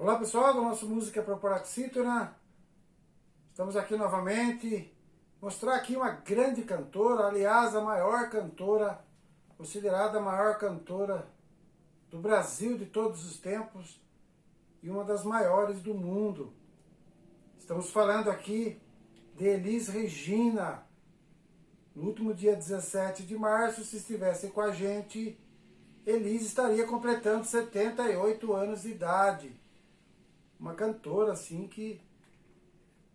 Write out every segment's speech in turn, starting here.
Olá pessoal, do nosso Música para Paroxítona. Estamos aqui novamente, mostrar aqui uma grande cantora, aliás, a maior cantora, considerada a maior cantora do Brasil de todos os tempos e uma das maiores do mundo. Estamos falando aqui de Elis Regina. No último dia 17 de março, se estivesse com a gente, Elis estaria completando 78 anos de idade. Uma cantora assim que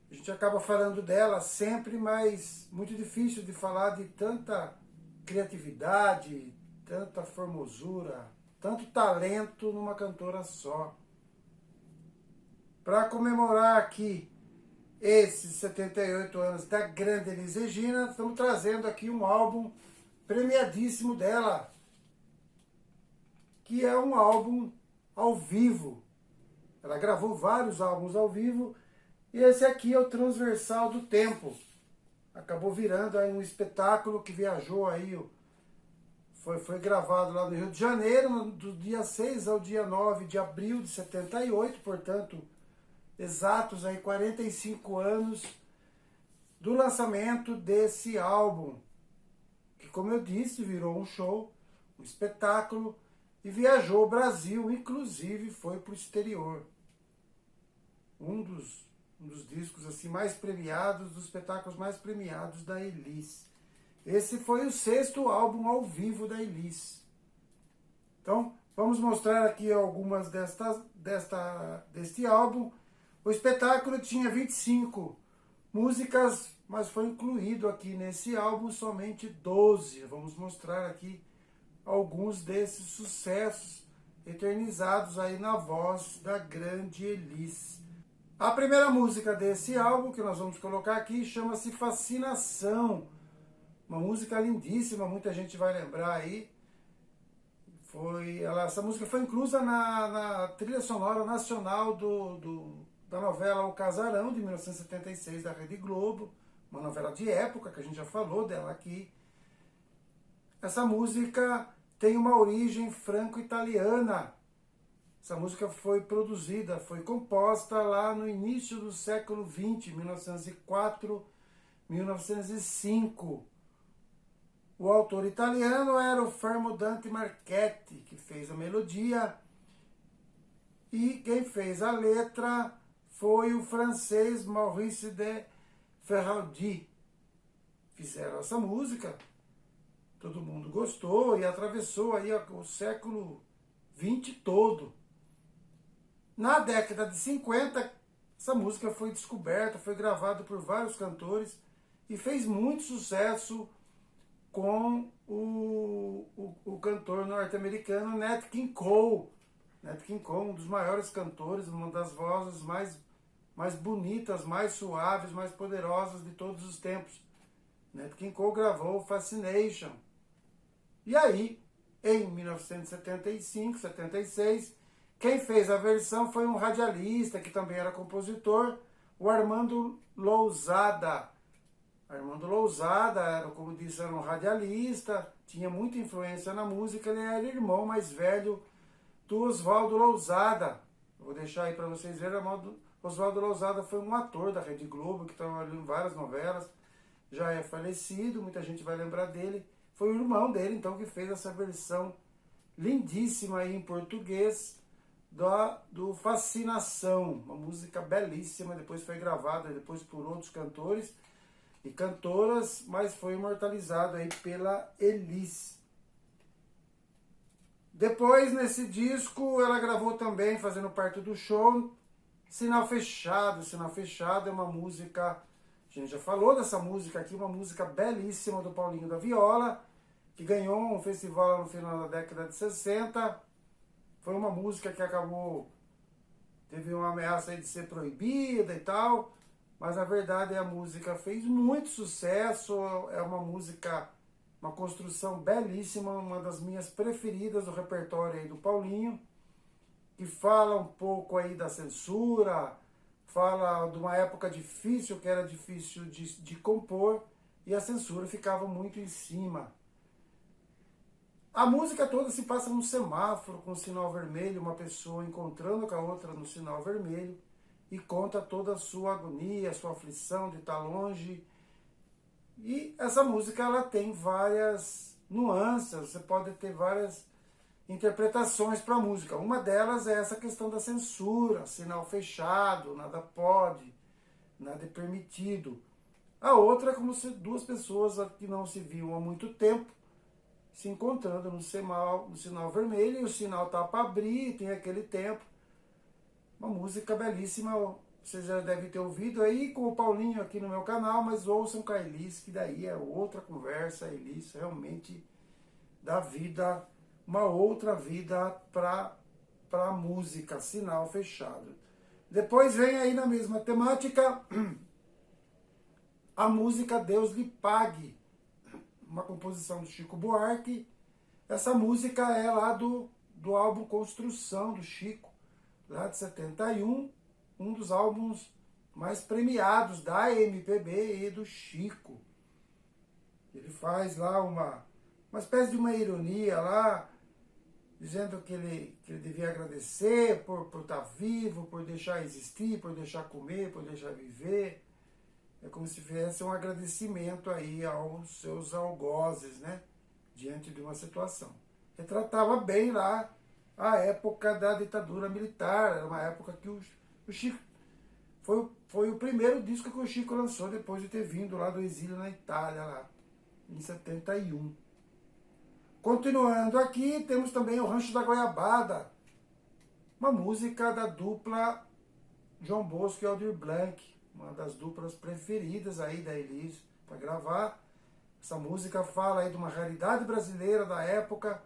a gente acaba falando dela sempre, mas muito difícil de falar de tanta criatividade, tanta formosura, tanto talento numa cantora só. Para comemorar aqui esses 78 anos da grande Elis Regina, estamos trazendo aqui um álbum premiadíssimo dela, que é um álbum ao vivo. Ela gravou vários álbuns ao vivo e esse aqui é o Transversal do Tempo. Acabou virando aí um espetáculo que viajou aí, foi gravado lá no Rio de Janeiro, do dia 6 ao dia 9 de abril de 78, portanto, exatos aí 45 anos do lançamento desse álbum, que, como eu disse, virou um show, um espetáculo, e viajou o Brasil, inclusive foi para o exterior. Um dos discos assim mais premiados, dos espetáculos mais premiados da Elis. Esse foi o 6º álbum ao vivo da Elis. Então, vamos mostrar aqui algumas deste álbum. O espetáculo tinha 25 músicas, mas foi incluído aqui nesse álbum somente 12. Vamos mostrar aqui alguns desses sucessos eternizados aí na voz da grande Elis. A primeira música desse álbum que nós vamos colocar aqui chama-se Fascinação. Uma música lindíssima, muita gente vai lembrar aí. Essa música foi inclusa na trilha sonora nacional da novela O Casarão, de 1976, da Rede Globo. Uma novela de época, que a gente já falou dela aqui. Essa música tem uma origem franco-italiana. Essa música foi produzida, foi composta lá no início do século XX, 1904, 1905. O autor italiano era o Fermo Dante Marchetti, que fez a melodia, e quem fez a letra foi o francês Maurice de Ferraldi. Fizeram essa música, todo mundo gostou e atravessou aí o século XX todo. Na década de 50, essa música foi descoberta, foi gravada por vários cantores e fez muito sucesso com o cantor norte-americano Nat King Cole. Nat King Cole, um dos maiores cantores, uma das vozes mais bonitas, mais suaves, mais poderosas de todos os tempos. Nat King Cole gravou Fascination. E aí, em 1975, 76, quem fez a versão foi um radialista, que também era compositor, o Armando Lousada. Armando Lousada, como disse, era um radialista, tinha muita influência na música, ele era irmão mais velho do Oswaldo Lousada. Eu vou deixar aí para vocês verem, Oswaldo Lousada foi um ator da Rede Globo, que trabalhou em várias novelas, já é falecido, muita gente vai lembrar dele. Foi o irmão dele, então, que fez essa versão lindíssima aí em português, do Fascinação, uma música belíssima, depois foi gravada depois por outros cantores e cantoras, mas foi imortalizado aí pela Elis. Depois, nesse disco, ela gravou também, fazendo parte do show, Sinal Fechado. Sinal Fechado é uma música, a gente já falou dessa música aqui, uma música belíssima do Paulinho da Viola, que ganhou um festival no final da década de 60, foi uma música que teve uma ameaça aí de ser proibida e tal, mas na verdade a música fez muito sucesso, é uma música, uma construção belíssima, uma das minhas preferidas do repertório aí do Paulinho, que fala um pouco aí da censura, fala de uma época difícil, que era difícil de compor, e a censura ficava muito em cima. A música toda se passa num semáforo com sinal vermelho, uma pessoa encontrando com a outra no sinal vermelho e conta toda a sua agonia, a sua aflição de estar longe. E essa música ela tem várias nuances, você pode ter várias interpretações para a música. Uma delas é essa questão da censura, sinal fechado, nada pode, nada é permitido. A outra é como se duas pessoas que não se viam há muito tempo se encontrando no sinal vermelho, e o sinal está para abrir, tem aquele tempo. Uma música belíssima, vocês já devem ter ouvido aí com o Paulinho aqui no meu canal, mas ouçam com a Elis, que daí é outra conversa. A Elis realmente dá vida, uma outra vida para a música, sinal fechado. Depois vem aí na mesma temática a música Deus lhe pague, uma composição do Chico Buarque. Essa música é lá do álbum Construção, do Chico, lá de 71, um dos álbuns mais premiados da MPB e do Chico. Ele faz lá uma espécie de uma ironia lá, dizendo que ele devia agradecer por estar vivo, por deixar existir, por deixar comer, por deixar viver. É como se fizesse um agradecimento aí aos seus algozes, né? Diante de uma situação. Retratava bem lá a época da ditadura militar, era uma época que o Chico... Foi o primeiro disco que o Chico lançou depois de ter vindo lá do exílio na Itália, lá em 71. Continuando aqui, temos também o Rancho da Goiabada, uma música da dupla João Bosco e Aldir Blanc, uma das duplas preferidas aí da Elis para gravar. Essa música fala aí de uma realidade brasileira da época,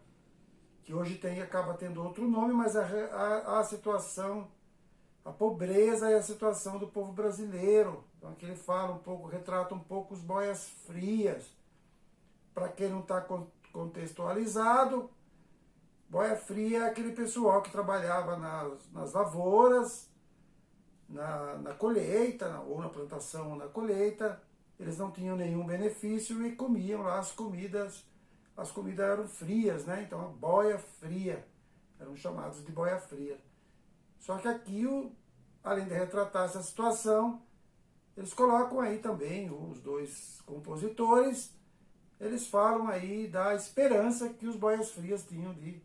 que hoje acaba tendo outro nome, mas a situação, a pobreza e a situação do povo brasileiro. Então aqui ele fala um pouco, retrata um pouco os boias frias. Para quem não está contextualizado, boia fria é aquele pessoal que trabalhava nas lavouras, na colheita, ou na plantação ou na colheita. Eles não tinham nenhum benefício e comiam lá as comidas eram frias, né? Então a boia fria, eram chamados de boia fria. Só que aqui, além de retratar essa situação, eles colocam aí também, os dois compositores, eles falam aí da esperança que os boias frias tinham de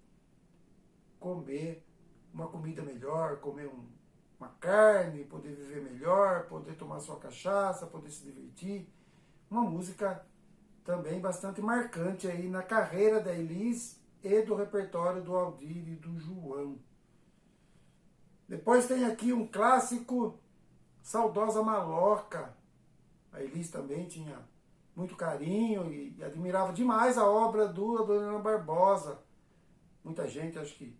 comer uma comida melhor, comer uma carne, poder viver melhor, poder tomar sua cachaça, poder se divertir. Uma música também bastante marcante aí na carreira da Elis e do repertório do Aldir e do João. Depois tem aqui um clássico, Saudosa Maloca. A Elis também tinha muito carinho e admirava demais a obra do Adoniran Barbosa. Muita gente, acho que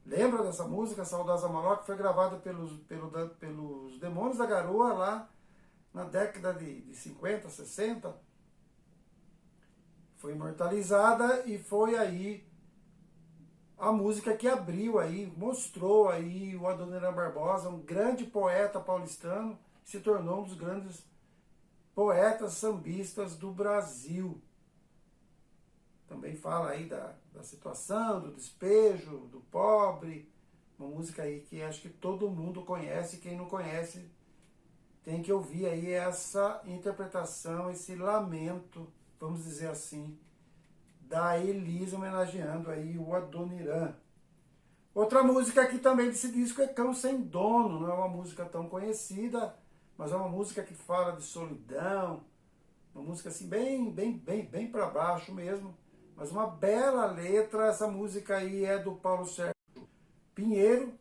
lembra dessa música, Saudosa Maloca, que foi gravada pelos Demônios da Garoa lá na década de 50, 60. Foi imortalizada e foi aí a música que abriu aí, mostrou aí o Adoniran Barbosa, um grande poeta paulistano, que se tornou um dos grandes poetas sambistas do Brasil. Também fala aí da situação, do despejo, do pobre. Uma música aí que acho que todo mundo conhece. Quem não conhece tem que ouvir aí essa interpretação, esse lamento, vamos dizer assim, da Elis homenageando aí o Adoniran. Outra música aqui também desse disco é Cão Sem Dono. Não é uma música tão conhecida, mas é uma música que fala de solidão. Uma música assim bem para baixo mesmo. Mas uma bela letra. Essa música aí é do Paulo Sérgio Pinheiro,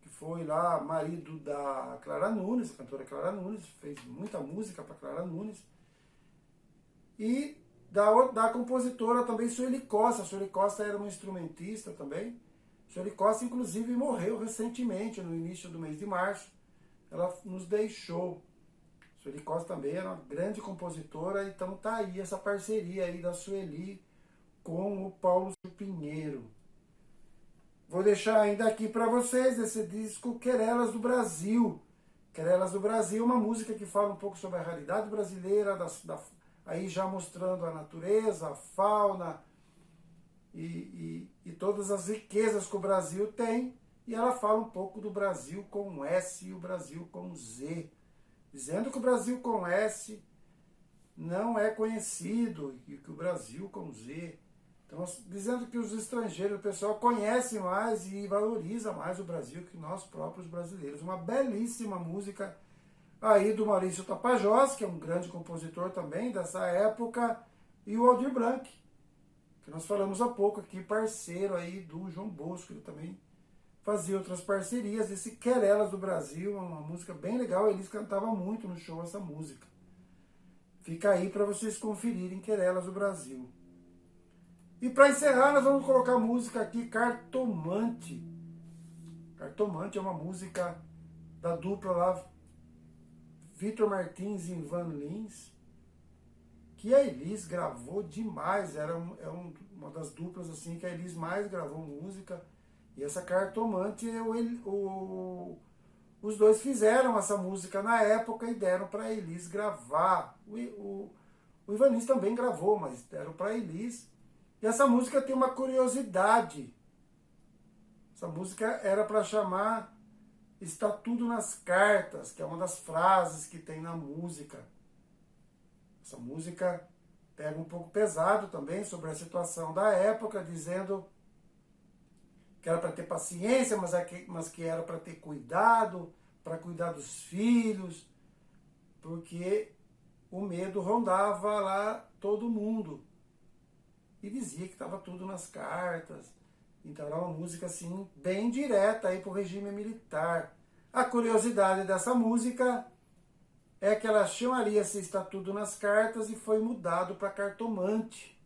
que foi lá marido da Clara Nunes, a cantora Clara Nunes, fez muita música para Clara Nunes. E da compositora também Sueli Costa. A Sueli Costa era uma instrumentista também. Sueli Costa, inclusive, morreu recentemente, no início do mês de março. Ela nos deixou. Sueli Costa também era uma grande compositora, então tá aí essa parceria aí da Sueli com o Paulo Pinheiro. Vou deixar ainda aqui para vocês esse disco Querelas do Brasil. Querelas do Brasil, uma música que fala um pouco sobre a realidade brasileira, aí já mostrando a natureza, a fauna, e todas as riquezas que o Brasil tem, e ela fala um pouco do Brasil com S e o Brasil com Z, dizendo que o Brasil com S não é conhecido, e que o Brasil com Z, então, dizendo que os estrangeiros, o pessoal conhece mais e valoriza mais o Brasil que nós próprios brasileiros. Uma belíssima música aí do Maurício Tapajós, que é um grande compositor também dessa época, e o Aldir Blanc, que nós falamos há pouco aqui, parceiro aí do João Bosco, ele também fazia outras parcerias. Esse Querelas do Brasil, uma música bem legal, eles cantavam muito no show essa música. Fica aí para vocês conferirem Querelas do Brasil. E para encerrar, nós vamos colocar a música aqui, Cartomante. Cartomante é uma música da dupla lá, Vitor Martins e Ivan Lins, que a Elis gravou demais. Uma das duplas assim que a Elis mais gravou música. E essa Cartomante, os dois fizeram essa música na época e deram para a Elis gravar. O Ivan Lins também gravou, mas deram para a Elis. E essa música tem uma curiosidade. Essa música era para chamar Está Tudo nas Cartas, que é uma das frases que tem na música. Essa música pega um pouco pesado também sobre a situação da época, dizendo que era para ter paciência, mas que era para ter cuidado, para cuidar dos filhos, porque o medo rondava lá todo mundo. E dizia que estava tudo nas cartas. Então era uma música assim, bem direta aí para o regime militar. A curiosidade dessa música é que ela chamaria-se Está Tudo nas Cartas e foi mudado para Cartomante.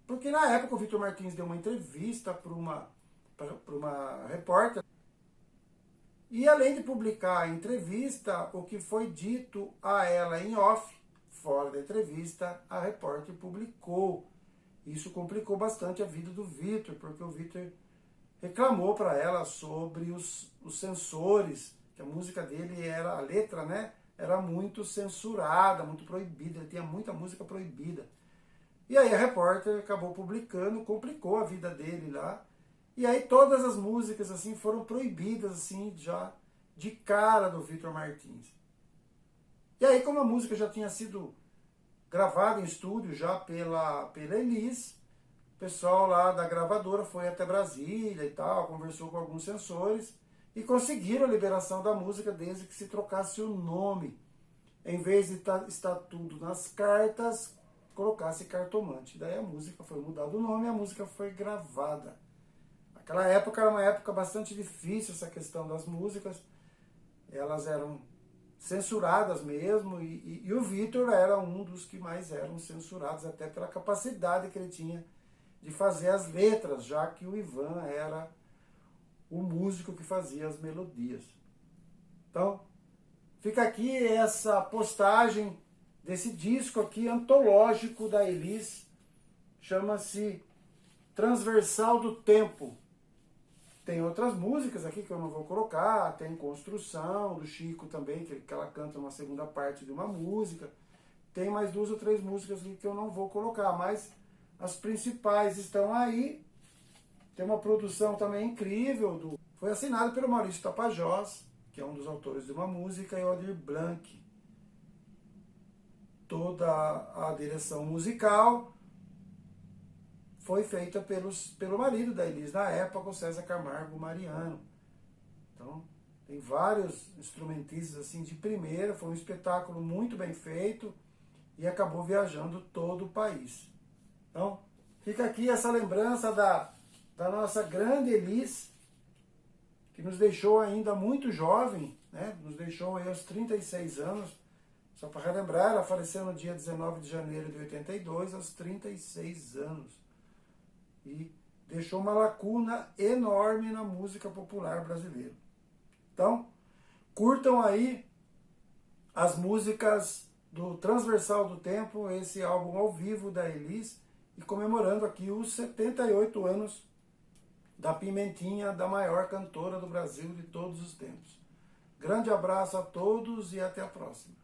Porque na época o Vitor Martins deu uma entrevista para uma repórter. E além de publicar a entrevista, o que foi dito a ela em off, fora da entrevista, a repórter publicou. Isso complicou bastante a vida do Vitor, porque o Vitor reclamou para ela sobre os censores, que a música dele era, a letra, né, era muito censurada, muito proibida, ele tinha muita música proibida. E aí a repórter acabou publicando, complicou a vida dele lá. E aí todas as músicas assim foram proibidas assim já de cara do Vitor Martins. E aí, como a música já tinha sido gravada em estúdio já pela Elis, o pessoal lá da gravadora foi até Brasília e tal, conversou com alguns censores e conseguiram a liberação da música desde que se trocasse o nome. Em vez de estar tudo nas cartas, colocasse Cartomante. Daí a música foi mudado o nome e a música foi gravada. Naquela época era uma época bastante difícil essa questão das músicas. Elas eram censuradas mesmo, e o Vitor era um dos que mais eram censurados, até pela capacidade que ele tinha de fazer as letras, já que o Ivan era o músico que fazia as melodias. Então, fica aqui essa postagem desse disco aqui antológico da Elis, chama-se Transversal do Tempo. Tem outras músicas aqui que eu não vou colocar, tem Construção, do Chico também, que ela canta uma segunda parte de uma música. Tem mais 2 ou 3 músicas aqui que eu não vou colocar, mas as principais estão aí. Tem uma produção também incrível, foi assinado pelo Maurício Tapajós, que é um dos autores de uma música, e o Aldir Blanc. Toda a direção musical foi feita pelo marido da Elis na época, o César Camargo Mariano. Então, tem vários instrumentistas assim de primeira, foi um espetáculo muito bem feito e acabou viajando todo o país. Então, fica aqui essa lembrança da nossa grande Elis, que nos deixou ainda muito jovem, né? Nos deixou aí aos 36 anos. Só para relembrar, ela faleceu no dia 19 de janeiro de 82, aos 36 anos. E deixou uma lacuna enorme na música popular brasileira. Então, curtam aí as músicas do Transversal do Tempo, esse álbum ao vivo da Elis, e comemorando aqui os 78 anos da Pimentinha, da maior cantora do Brasil de todos os tempos. Grande abraço a todos e até a próxima.